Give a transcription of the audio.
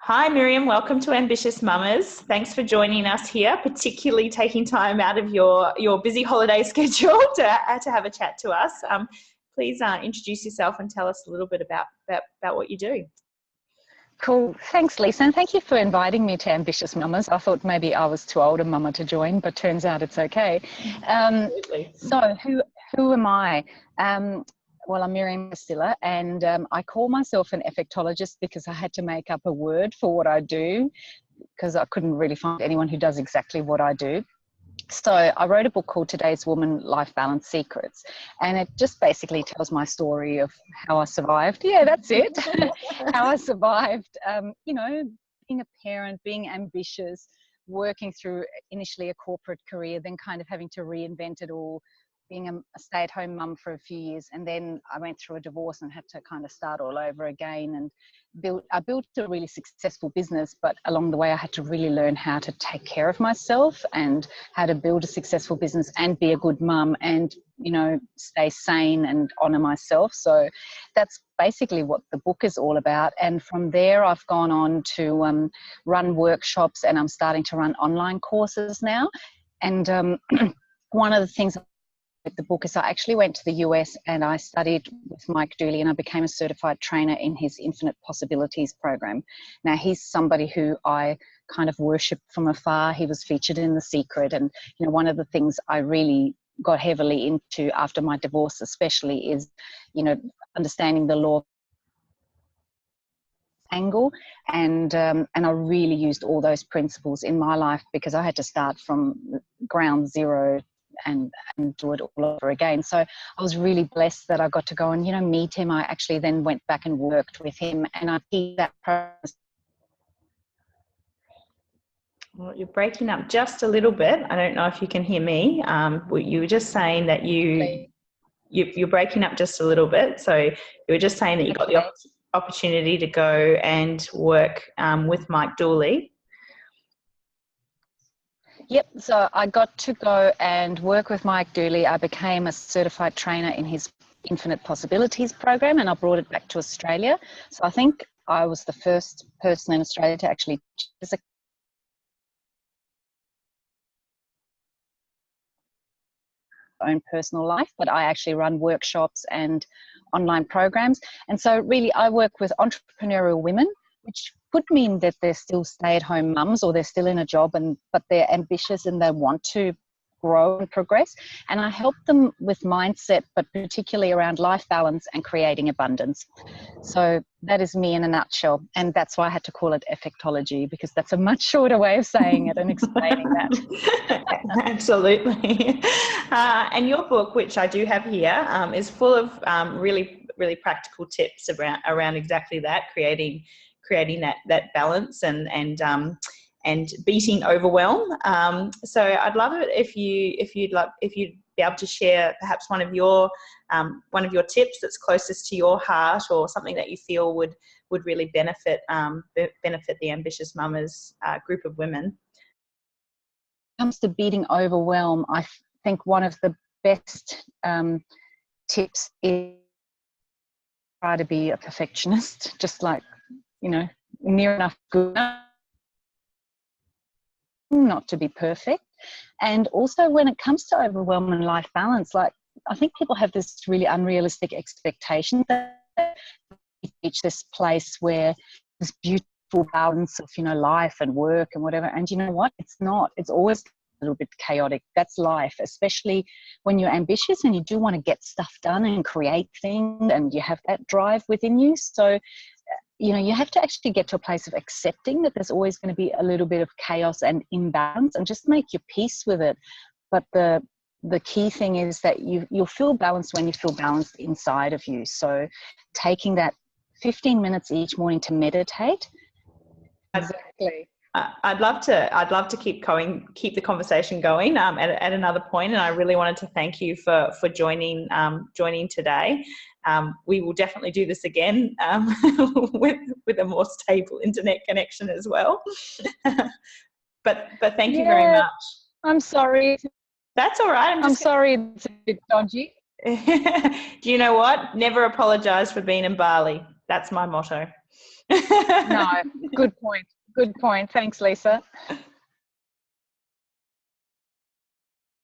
Hi Miriam, welcome to Ambitious Mamas. Thanks for joining us here, particularly taking time out of your busy holiday schedule to have a chat to us. Please introduce yourself and tell us a little bit about what you do. Cool. Thanks, Lisa. And thank you for inviting me to Ambitious Mamas. I thought maybe I was too old a mama to join, but turns out it's okay. Absolutely. So who am I? Well, I'm Miriam Castilla, and I call myself an effectologist because I had to make up a word for what I do because I couldn't really find anyone who does exactly what I do. So I wrote a book called Today's Woman Life Balance Secrets, and it just basically tells my story of how I survived. Yeah, that's it. How I survived, being a parent, being ambitious, working through initially a corporate career, then kind of having to reinvent it all, being a stay-at-home mum for a few years, and then I went through a divorce and had to kind of start all over again. And I built a really successful business, but along the way I had to really learn how to take care of myself and how to build a successful business and be a good mum and, stay sane and honour myself. So that's basically what the book is all about. And from there I've gone on to run workshops, and I'm starting to run online courses now. And one of the things with the book is I actually went to the US and I studied with Mike Dooley, and I became a certified trainer in his Infinite Possibilities program. Now, he's somebody who I kind of worship from afar. He was featured in The Secret, and one of the things I really got heavily into after my divorce especially is understanding the law angle, and I really used all those principles in my life because I had to start from ground zero and do it all over again. So I was really blessed that I got to go and meet him. I actually then went back and worked with him, and I keep that process. Well, you're breaking up just a little bit. I don't know if you can hear me. You were just saying that you're breaking up just a little bit. So you were just saying that you got the opportunity to go and work with Mike Dooley. Yep, so I got to go and work with Mike Dooley. I became a certified trainer in his Infinite Possibilities program, and I brought it back to Australia. So I think I was the first person in Australia to actually choose a own personal life, but I actually run workshops and online programs. And so really I work with entrepreneurial women, which could mean that they're still stay-at-home mums or they're still in a job, but they're ambitious and they want to grow and progress. And I help them with mindset, but particularly around life balance and creating abundance. So that is me in a nutshell. And that's why I had to call it effectology, because that's a much shorter way of saying it and explaining that. Absolutely. And your book, which I do have here, is full of really, really practical tips around exactly that, creating that balance and beating overwhelm. So I'd love it if you'd be able to share perhaps one of your tips that's closest to your heart, or something that you feel would really benefit the Ambitious Mamas group of women. When it comes to beating overwhelm, I think one of the best tips is try to be a perfectionist, just like near enough good enough, not to be perfect. And also when it comes to overwhelm and life balance, like I think people have this really unrealistic expectation that you reach this place where this beautiful balance of life and work and whatever, and you know what, it's not. It's always a little bit chaotic. That's life, especially when you're ambitious and you do want to get stuff done and create things and you have that drive within you. So you have to actually get to a place of accepting that there's always going to be a little bit of chaos and imbalance, and just make your peace with it. But the key thing is that you'll feel balanced when you feel balanced inside of you. So taking that 15 minutes each morning to meditate. Exactly. I'd love to keep the conversation going at another point, and I really wanted to thank you for joining today. We will definitely do this again with a more stable internet connection as well. but thank you very much. I'm sorry. That's all right. I'm sorry it's a bit dodgy. Do you know what? Never apologise for being in Bali. That's my motto. No, good point. Good point. Thanks, Lisa.